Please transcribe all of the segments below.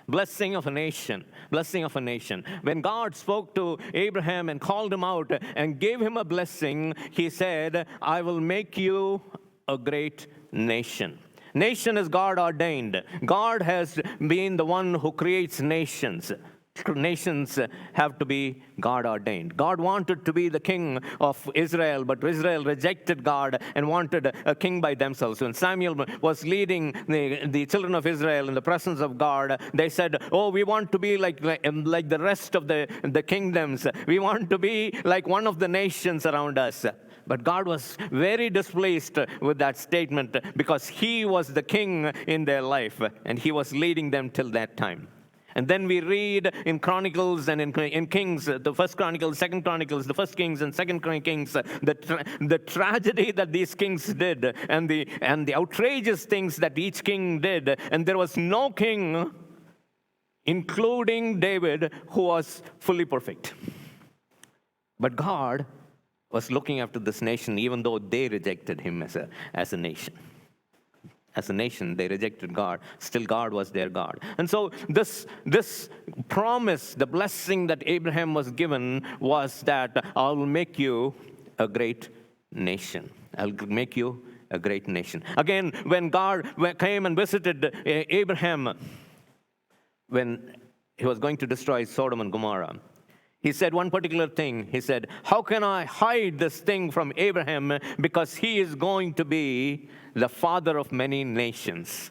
Blessing of a nation. Blessing of a nation. When God spoke to Abraham and called him out and gave him a blessing, he said, I will make you a great nation. Nation is God ordained. God has been the one who creates nations. Nations have to be God ordained. God wanted to be the king of Israel, but Israel rejected God and wanted a king by themselves. When Samuel was leading the children of Israel in the presence of God, they said, oh, we want to be like the rest of the kingdoms. We want to be like one of the nations around us. But God was very displeased with that statement because he was the king in their life and he was leading them till that time. And then we read in Chronicles and in Kings, the First Chronicles, Second Chronicles, the First Kings and Second Kings, the tragedy that these kings did and the outrageous things that each king did. And there was no king, including David, who was fully perfect. But God was looking after this nation, even though they rejected him as a nation. As a nation, they rejected God. Still, God was their God. And so this promise, the blessing that Abraham was given was that I will make you a great nation. I'll make you a great nation. Again, when God came and visited Abraham, when he was going to destroy Sodom and Gomorrah, he said one particular thing. He said, how can I hide this thing from Abraham? Because he is going to be the father of many nations.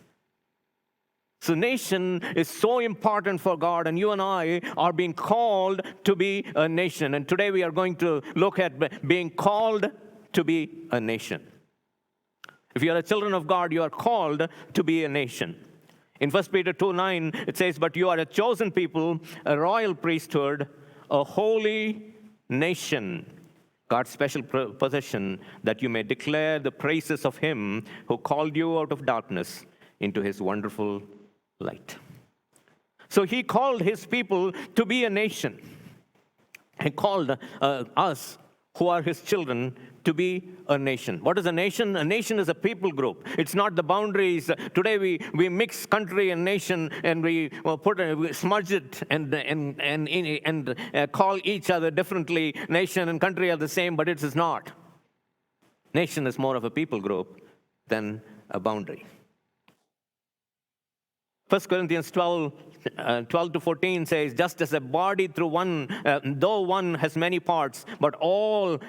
So nation is so important for God, and you and I are being called to be a nation. And today we are going to look at being called to be a nation. If you are a children of God, you are called to be a nation. In 1 Peter 2:9, it says, but you are a chosen people, a royal priesthood, a holy nation, God's special possession, that you may declare the praises of him who called you out of darkness into his wonderful light. So he called his people to be a nation. He called us, who are his children, to be a nation. What is a nation? A nation is a people group. It's not the boundaries. Today we mix country and nation, and we smudge it and call each other differently. Nation and country are the same, but it is not. Nation is more of a people group than a boundary. 1 Corinthians 12-14 says, just as a body through one, though one has many parts, but all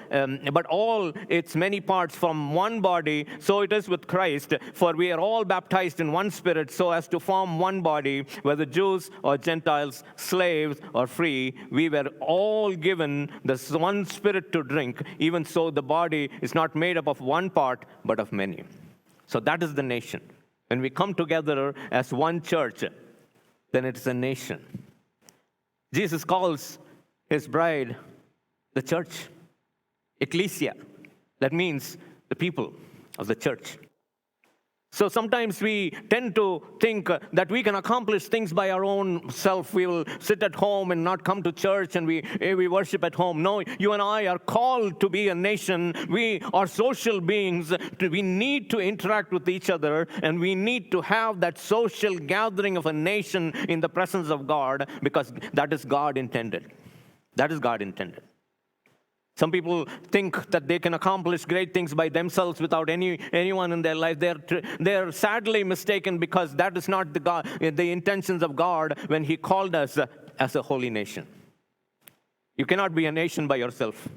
its many parts from one body, so it is with Christ. For we are all baptized in one Spirit, so as to form one body, whether Jews or Gentiles, slaves or free. We were all given this one Spirit to drink. Even so, the body is not made up of one part, but of many. So that is the nation. When we come together as one church, then it is a nation. Jesus calls his bride the church, ecclesia. That means the people of the church. So sometimes we tend to think that we can accomplish things by our own self. We will sit at home and not come to church, and we worship at home. No, you and I are called to be a nation. We are social beings. We need to interact with each other, and we need to have that social gathering of a nation in the presence of God, because that is God intended. That is God intended. Some people think that they can accomplish great things by themselves without anyone in their life. They're sadly mistaken, because that is not the intentions of God when he called us as a holy nation. You cannot be a nation by yourself.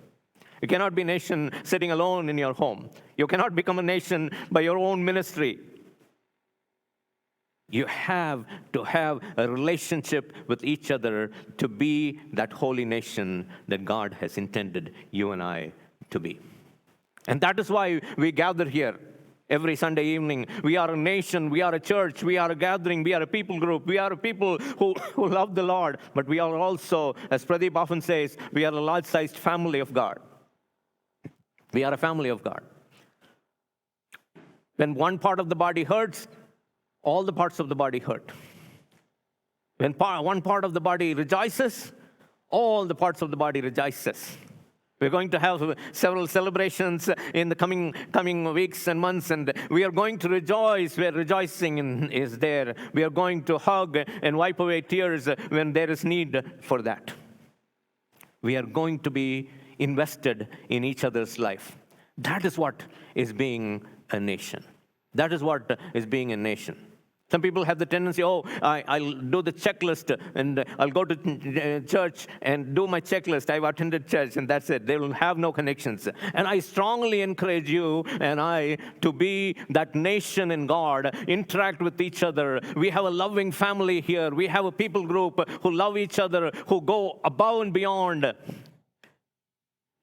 You cannot be a nation sitting alone in your home. You cannot become a nation by your own ministry. You have to have a relationship with each other to be that holy nation that God has intended you and I to be. And that is why we gather here every Sunday evening. We are a nation, we are a church, we are a gathering, we are a people group, we are a people who love the Lord, but we are also, as Pradeep often says, we are a large-sized family of God. We are a family of God. When one part of the body hurts, all the parts of the body hurt. When one part of the body rejoices, all the parts of the body rejoices. We're going to have several celebrations in the coming weeks and months, and we are going to rejoice where rejoicing is there. We are going to hug and wipe away tears when there is need for that. We are going to be invested in each other's life. That is what is being a nation. That is what is being a nation. Some people have the tendency, I'll do the checklist and I'll go to church and do my checklist. I've attended church and that's it. They will have no connections. And I strongly encourage you and I to be that nation in God, interact with each other. We have a loving family here. We have a people group who love each other, who go above and beyond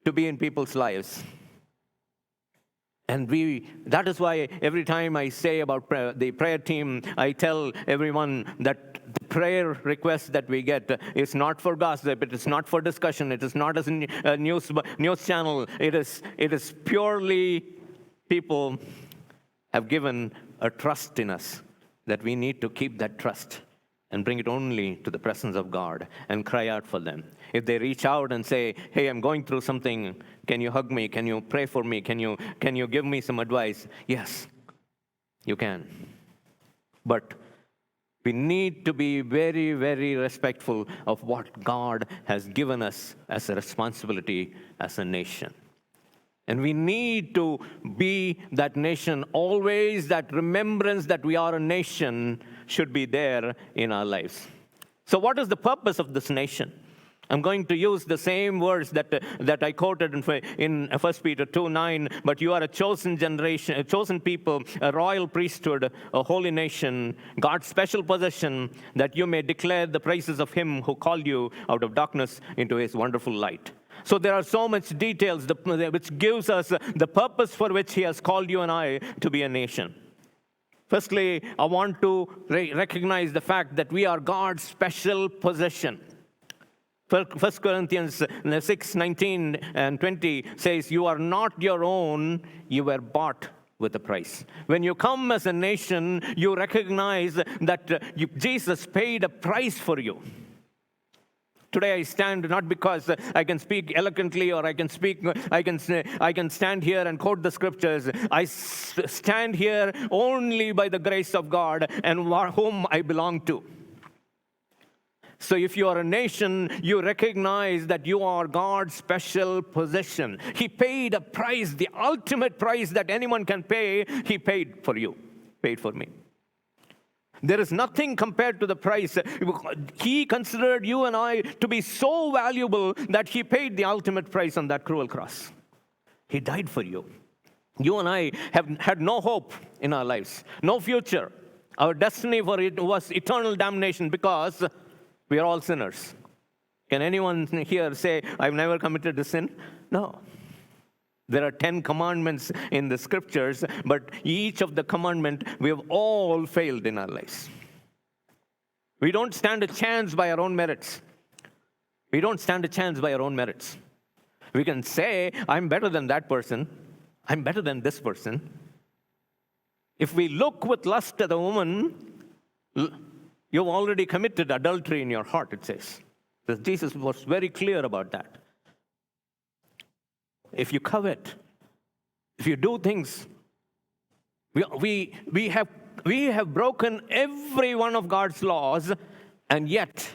to be in people's lives. And that is why every time I say about the prayer team, I tell everyone that the prayer request that we get is not for gossip, it is not for discussion, it is not as a news channel. It is purely people have given a trust in us that we need to keep that trust and bring it only to the presence of God and cry out for them. If they reach out and say, hey, I'm going through something, can you hug me? Can you pray for me? Can you give me some advice? Yes, you can. But we need to be very, very respectful of what God has given us as a responsibility as a nation. And we need to be that nation. Always that remembrance that we are a nation should be there in our lives. So what is the purpose of this nation? I'm going to use the same words that I quoted in 1 Peter 2:9. But you are a chosen generation, a chosen people, a royal priesthood, a holy nation, God's special possession, that you may declare the praises of him who called you out of darkness into his wonderful light. So there are so much details which gives us the purpose for which he has called you and I to be a nation. Firstly, I want to recognize the fact that we are God's special possession. 1 Corinthians 6:19 and 20 says, you are not your own, you were bought with a price. When you come as a nation, you recognize that Jesus paid a price for you. Today I stand not because I can speak eloquently or I can stand here and quote the scriptures. I stand here only by the grace of God and whom I belong to. So if you are a nation, you recognize that you are God's special possession. He paid a price, the ultimate price that anyone can pay. He paid for you, paid for me. There is nothing compared to the price. He considered you and I to be so valuable that he paid the ultimate price on that cruel cross. He died for you. You and I have had no hope in our lives, no future. Our destiny for it was eternal damnation because we are all sinners. Can anyone here say, I've never committed a sin? No. There are 10 commandments in the scriptures, but each of the commandment, we have all failed in our lives. We don't stand a chance by our own merits. We don't stand a chance by our own merits. We can say, I'm better than that person. I'm better than this person. If we look with lust at a woman, you've already committed adultery in your heart, it says. Jesus was very clear about that. If you covet, if you do things, we have broken every one of God's laws, and yet,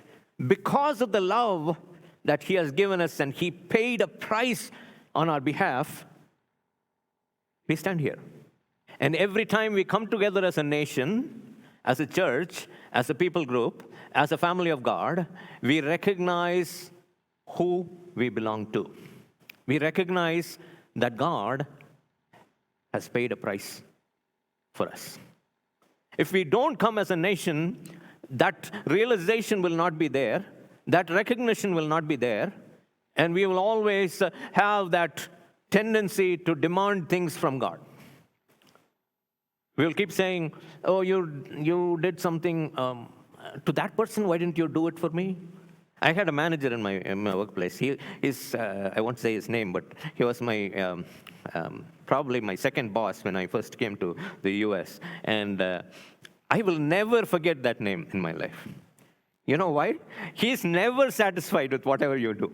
because of the love that he has given us and he paid a price on our behalf, we stand here. And every time we come together as a nation, as a church, as a people group, as a family of God, we recognize who we belong to. We recognize that God has paid a price for us. If we don't come as a nation, that realization will not be there, that recognition will not be there, and we will always have that tendency to demand things from God. We will keep saying, oh, you did something to that person, why didn't you do it for me? I had a manager in my workplace. I won't say his name, but he was my probably my second boss when I first came to the U.S. And I will never forget that name in my life. You know why? He's never satisfied with whatever you do.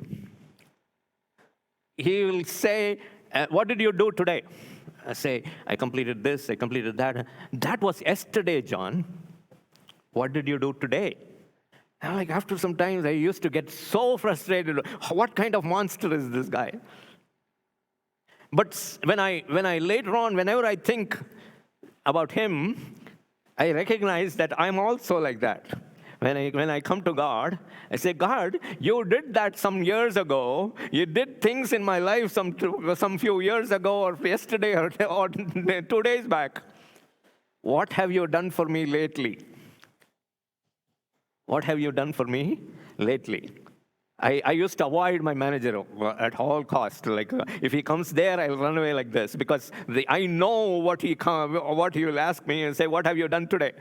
he will say, what did you do today? I say, I completed this, I completed that. That was yesterday, John. What did you do today? And like after some time, I used to get so frustrated. What kind of monster is this guy? But when I later on, whenever I think about him, I recognize that I'm also like that. When I come to God, I say, God, you did that some years ago. You did things in my life some few years ago, or yesterday, or 2 days back. What have you done for me lately? What have you done for me lately? I used to avoid my manager at all costs. Like if he comes there, I'll run away like this because I know what he will ask me and say, "What have you done today?"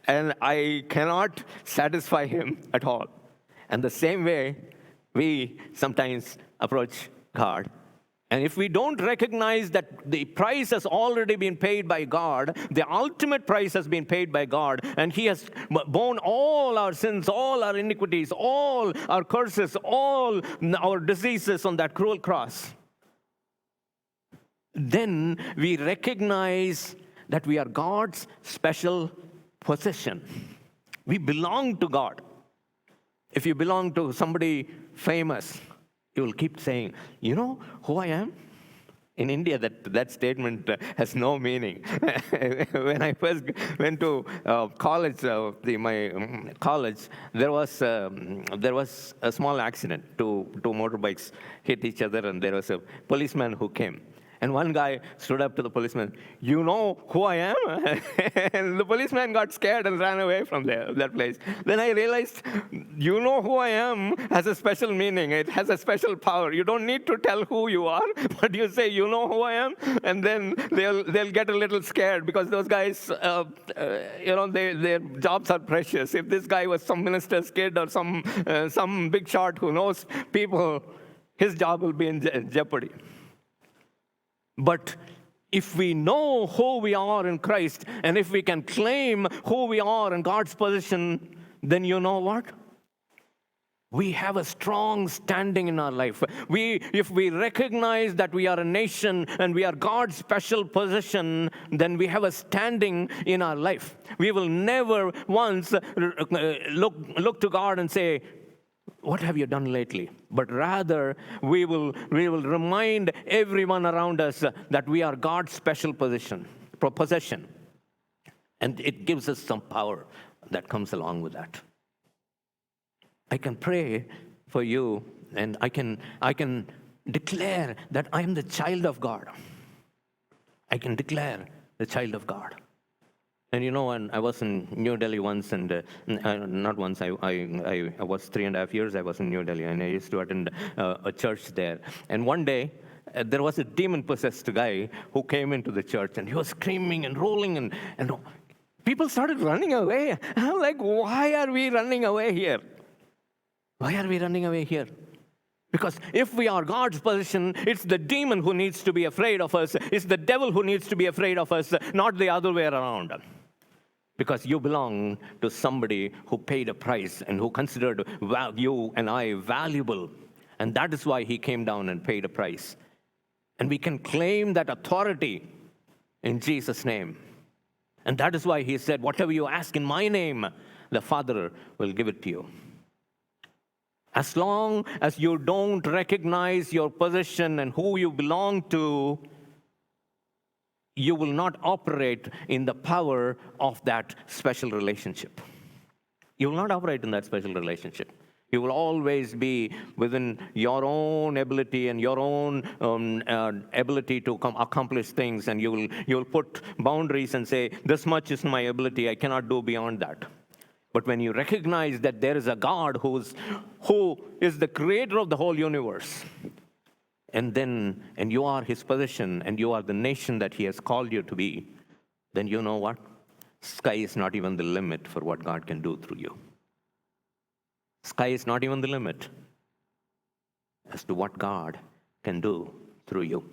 And I cannot satisfy him at all. And the same way, we sometimes approach God. And if we don't recognize that the price has already been paid by God, the ultimate price has been paid by God, and He has borne all our sins, all our iniquities, all our curses, all our diseases on that cruel cross, then we recognize that we are God's special possession. We belong to God. If you belong to somebody famous, you will keep saying, you know who I am? In India, that statement has no meaning. When I first went to college, my college, there was a small accident. Two motorbikes hit each other, and there was a policeman who came. And one guy stood up to the policeman, you know who I am? And the policeman got scared and ran away from that place. Then I realized, you know who I am has a special meaning. It has a special power. You don't need to tell who you are, but you say, you know who I am? And then they'll get a little scared because those guys, their jobs are precious. If this guy was some minister's kid or some big shot who knows people, his job will be in jeopardy. But if we know who we are in Christ, and if we can claim who we are in God's possession, then you know what? We have a strong standing in our life. If we recognize that we are a nation and we are God's special possession, then we have a standing in our life. We will never once look to God and say, what have you done lately? But rather, we will remind everyone around us that we are God's special possession. And it gives us some power that comes along with that. I can pray for you, and I can declare that I am the child of God. I can declare the child of God. And when I was in New Delhi once, and not once, I was 3.5 years, I was in New Delhi, and I used to attend a church there. And one day, there was a demon-possessed guy who came into the church, and he was screaming and rolling, and people started running away. And I'm like, why are we running away here? Why are we running away here? Because if we are God's possession, it's the demon who needs to be afraid of us. It's the devil who needs to be afraid of us, not the other way around. Because you belong to somebody who paid a price and who considered you and I valuable. And that is why he came down and paid a price. And we can claim that authority in Jesus' name. And that is why he said, whatever you ask in my name, the Father will give it to you. As long as you don't recognize your position and who you belong to, you will not operate in the power of that special relationship. You will not operate in that special relationship. You will always be within your own ability and your own ability to accomplish things, and you will put boundaries and say, this much is my ability, I cannot do beyond that. But when you recognize that there is a God who is the creator of the whole universe, and you are his possession, and you are the nation that he has called you to be, then you know what? Sky is not even the limit for what God can do through you. Sky is not even the limit as to what God can do through you.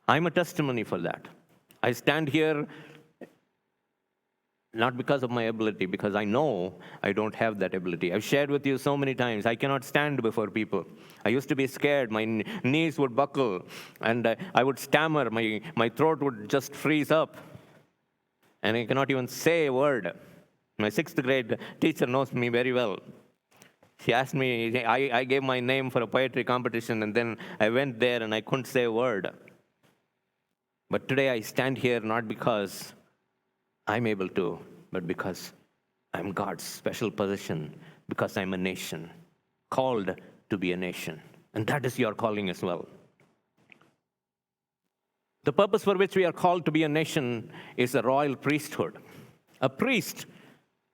I'm a testimony for that. I stand here Not because of my ability, because I know I don't have that ability. I've shared with you so many times, I cannot stand before people. I used to be scared. My knees would buckle, and I would stammer. My throat would just freeze up, and I cannot even say a word. My sixth grade teacher knows me very well. She asked me, I gave my name for a poetry competition, and then I went there and I couldn't say a word. But today I stand here not because I'm able to, but because I'm God's special possession, because I'm a nation, called to be a nation. And that is your calling as well. The purpose for which we are called to be a nation is a royal priesthood. A priest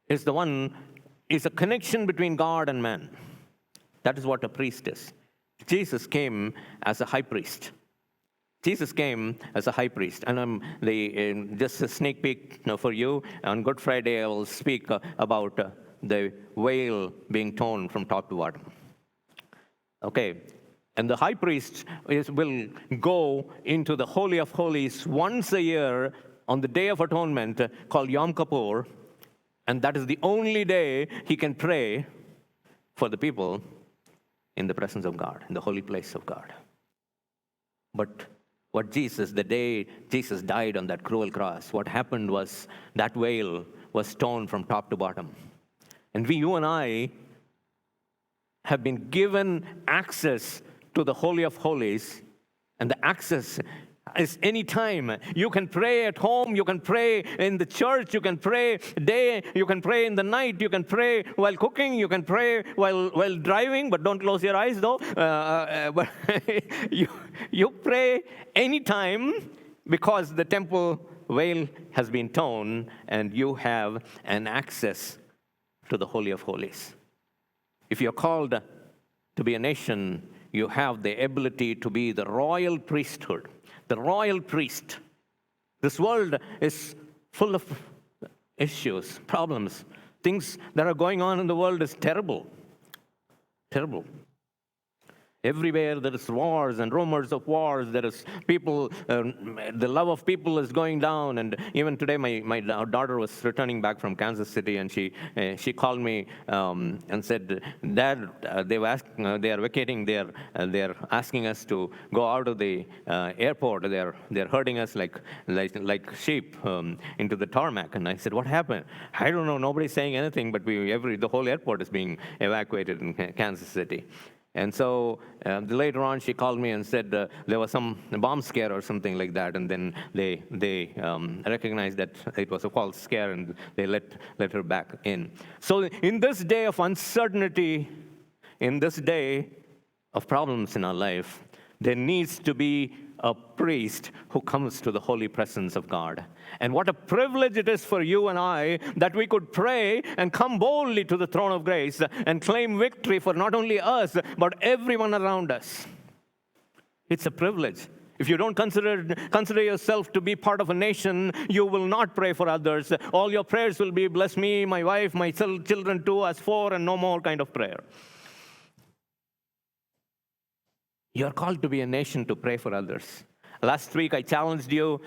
is a connection between God and man. That is what a priest is. Jesus came as a high priest. Jesus came as a high priest. And just a sneak peek for you. On Good Friday, I will speak about the veil being torn from top to bottom. Okay. And the high priest will go into the Holy of Holies once a year on the Day of Atonement called Yom Kippur. And that is the only day he can pray for the people in the presence of God, in the holy place of God. But the day Jesus died on that cruel cross, what happened was that veil was torn from top to bottom. And you and I have been given access to the Holy of Holies, and the access is any time. You can pray at home, you can pray in the church, you can pray day, you can pray in the night, you can pray while cooking, you can pray while driving, but don't close your eyes though. But you pray anytime, because the temple veil has been torn and you have an access to the Holy of Holies. If you're called to be a nation, you have the ability to be the royal priesthood. The royal priest. This world is full of issues, problems. Things that are going on in the world is terrible. Terrible. Everywhere there is wars and rumors of wars. There is people, the love of people is going down. And even today, my daughter was returning back from Kansas City, and she called me and said, "Dad, they are vacating. They're asking us to go out of the airport. They're herding us like sheep into the tarmac." And I said, "What happened?" "I don't know. Nobody's saying anything, but the whole airport is being evacuated in Kansas City." And so later on, she called me and said there was some bomb scare or something like that. And then they recognized that it was a false scare, and they let her back in. So in this day of uncertainty, in this day of problems in our life, there needs to be a priest who comes to the holy presence of God. And what a privilege it is for you and I that we could pray and come boldly to the throne of grace and claim victory for not only us, but everyone around us. It's a privilege. If you don't consider yourself to be part of a nation, you will not pray for others. All your prayers will be, "Bless me, my wife, my children too, as four," and no more kind of prayer. You're called to be a nation to pray for others. Last week, I challenged you,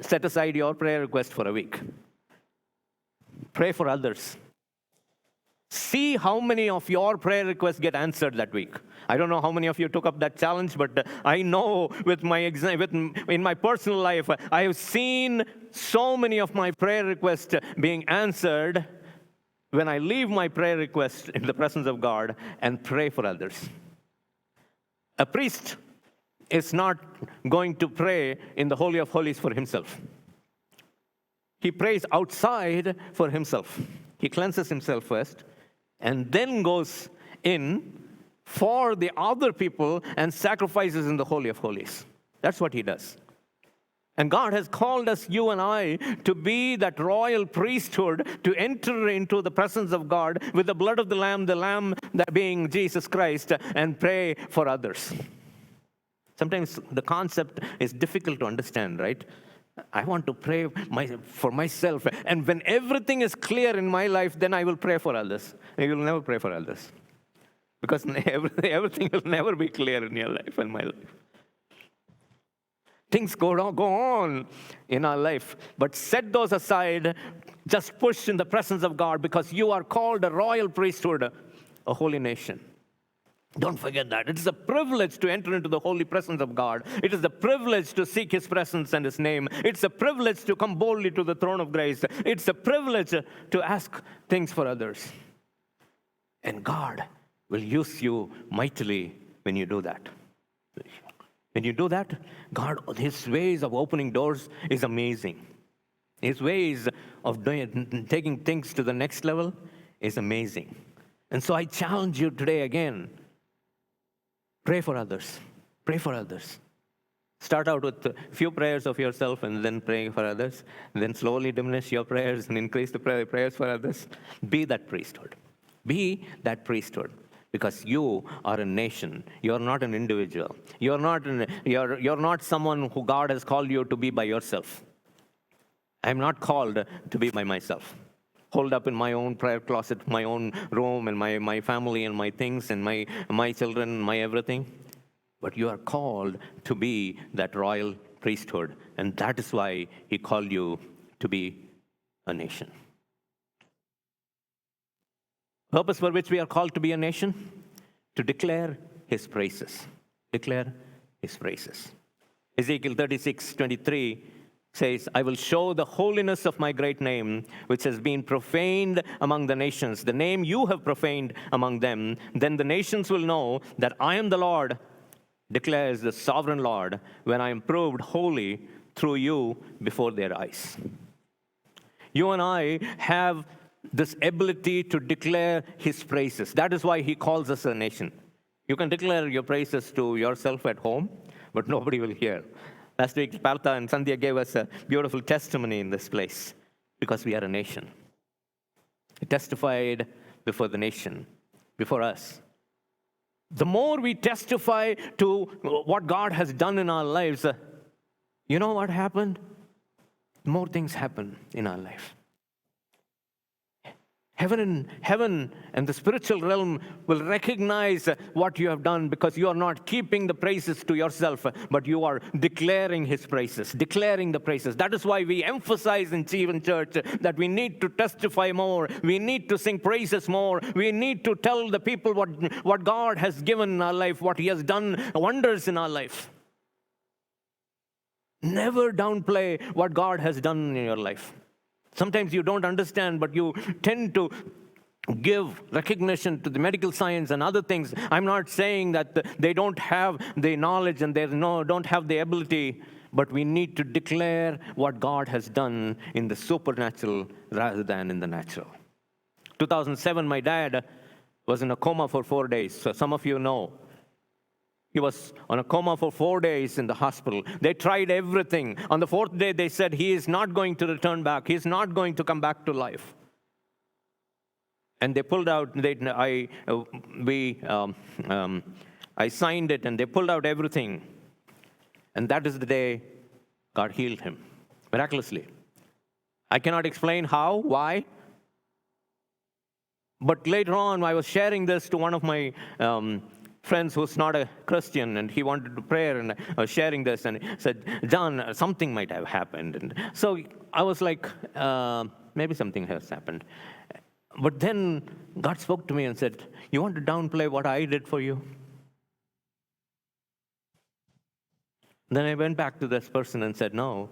set aside your prayer request for a week. Pray for others. See how many of your prayer requests get answered that week. I don't know how many of you took up that challenge, but I know in my personal life, I have seen so many of my prayer requests being answered when I leave my prayer request in the presence of God and pray for others. A priest is not going to pray in the Holy of Holies for himself. He prays outside for himself. He cleanses himself first and then goes in for the other people and sacrifices in the Holy of Holies. That's what he does. And God has called us, you and I, to be that royal priesthood, to enter into the presence of God with the blood of the Lamb that being Jesus Christ, and pray for others. Sometimes the concept is difficult to understand, right? I want to pray for myself. And when everything is clear in my life, then I will pray for others. You will never pray for others. Because everything will never be clear in your life and my life. Things go on in our life, but set those aside just push in the presence of God because you are called a royal priesthood, a holy nation. Don't forget that. It is a privilege to enter into the holy presence of God. It is a privilege to seek His presence and His name. It's a privilege to come boldly to the throne of grace. It's a privilege to ask things for others. And God will use you mightily when you do that. When you do that, God, His ways of opening doors is amazing. His ways of taking things to the next level is amazing. And so I challenge you today again. Pray for others. Pray for others. Start out with a few prayers of yourself and then praying for others. And then slowly diminish your prayers and increase the prayers for others. Be that priesthood. Be that priesthood. Because you are a nation. You're not an individual. You're not someone who God has called you to be by yourself. I'm not called to be by myself. Holed up in my own prayer closet, my own room, and my family and my things and my children, my everything. But you are called to be that royal priesthood. And that is why He called you to be a nation. Purpose for which we are called to be a nation? To declare His praises. Declare His praises. Ezekiel 36:23 says, I will show the holiness of my great name, which has been profaned among the nations, the name you have profaned among them. Then the nations will know that I am the Lord, declares the sovereign Lord, when I am proved holy through you before their eyes. You and I have this ability to declare His praises. That is why He calls us a nation. You can declare your praises to yourself at home, but nobody will hear. Last week, Partha and Sandhya gave us a beautiful testimony in this place because we are a nation. He testified before the nation, before us. The more we testify to what God has done in our lives, you know what happened? More things happen in our life. Heaven and the spiritual realm will recognize what you have done because you are not keeping the praises to yourself, but you are declaring His praises, declaring the praises. That is why we emphasize in Jeevan Church that we need to testify more. We need to sing praises more. We need to tell the people what God has given in our life, what He has done wonders in our life. Never downplay what God has done in your life. Sometimes you don't understand, but you tend to give recognition to the medical science and other things. I'm not saying that they don't have the knowledge and they don't have the ability, but we need to declare what God has done in the supernatural rather than in the natural. 2007, my dad was in a coma for 4 days. So some of you know. He was on a coma for 4 days in the hospital. They tried everything. On the 4th day, they said he is not going to return back. He is not going to come back to life. And they pulled out. I signed it, and they pulled out everything. And that is the day God healed him miraculously. I cannot explain how, why. But later on, I was sharing this to one of my friends who's not a Christian, and he wanted to pray, and I was sharing this, and he said, John, something might have happened. And so I was like, maybe something has happened. But then God spoke to me and said, you want to downplay what I did for you? Then I went back to this person and said, no.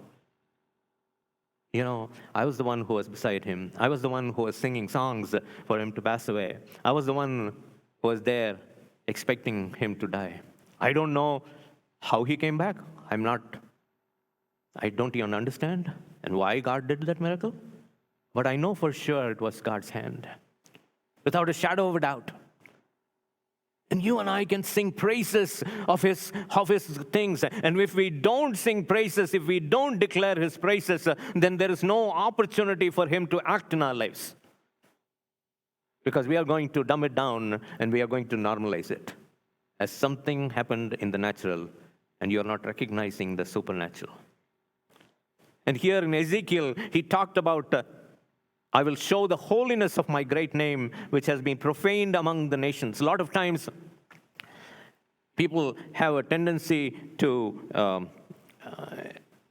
I was the one who was beside him. I was the one who was singing songs for him to pass away. I was the one who was there expecting him to die. I don't know how he came back. I don't even understand and why God did that miracle. But I know for sure it was God's hand, without a shadow of a doubt. And you and I can sing praises of his things. And if we don't sing praises, if we don't declare His praises, then there is no opportunity for Him to act in our lives. Because we are going to dumb it down and we are going to normalize it as something happened in the natural and you are not recognizing the supernatural. And here in Ezekiel, he talked about, I will show the holiness of my great name, which has been profaned among the nations. A lot of times, people have a tendency to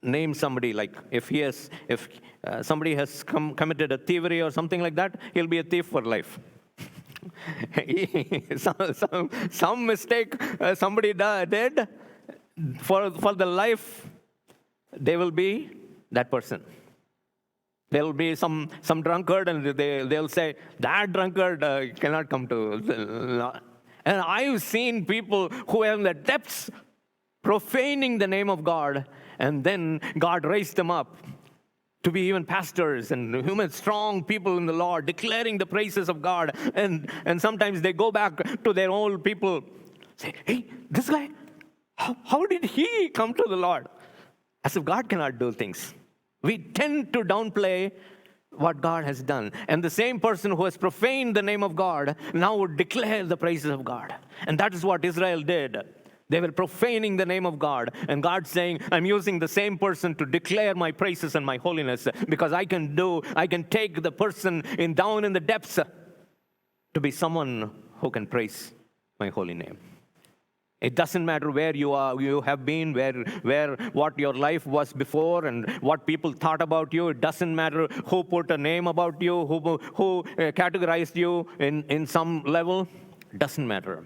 name somebody, like if somebody has committed a thievery or something like that, he'll be a thief for life. some mistake somebody did, for the life, they will be that person. There will be some drunkard, and they'll say, that drunkard cannot come to the Lord. And I've seen people who are in the depths profaning the name of God, and then God raised them up to be even pastors and human strong people in the Lord, declaring the praises of God. And sometimes they go back to their old people, say, hey, this guy, how did he come to the Lord? As if God cannot do things. We tend to downplay what God has done. And the same person who has profaned the name of God now would declare the praises of God. And that is what Israel did. They were profaning the name of God. And God saying, I'm using the same person to declare my praises and my holiness, because I can take the person down in the depths to be someone who can praise my holy name. It doesn't matter where you have been, what your life was before, and what people thought about you. It doesn't matter who put a name about you, who categorized you in some level. It doesn't matter.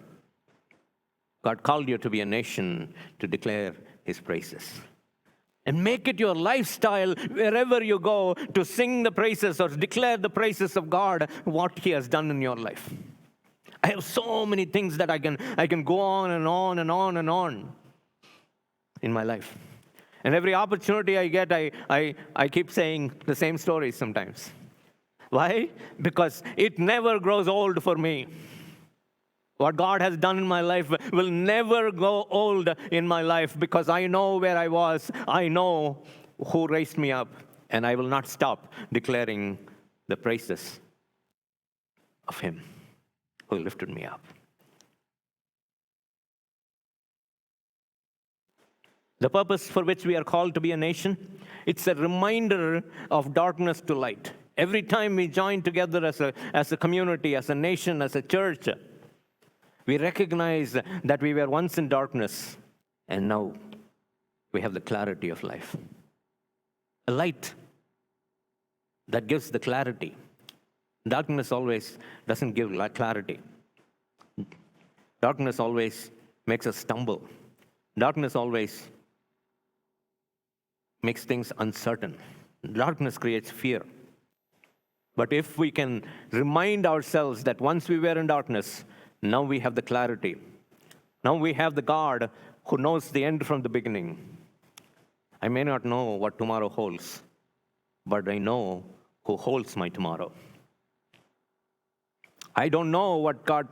God called you to be a nation to declare His praises. And make it your lifestyle wherever you go, to sing the praises or declare the praises of God, what He has done in your life. I have so many things that I can go on and on and on and on in my life. And every opportunity I get, I keep saying the same stories sometimes. Why? Because it never grows old for me. What God has done in my life will never go old in my life, because I know where I was. I know who raised me up. And I will not stop declaring the praises of Him who lifted me up. The purpose for which we are called to be a nation, it's a reminder of darkness to light. Every time we join together as a community, as a nation, as a church, we recognize that we were once in darkness, and now we have the clarity of life. A light that gives the clarity. Darkness always doesn't give clarity. Darkness always makes us stumble. Darkness always makes things uncertain. Darkness creates fear. But if we can remind ourselves that once we were in darkness, now we have the clarity. Now we have the God who knows the end from the beginning. I may not know what tomorrow holds, but I know who holds my tomorrow. I don't know what God's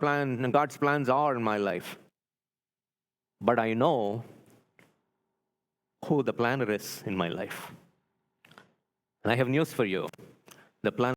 plans are in my life, but I know who the planner is in my life. And I have news for you. The plan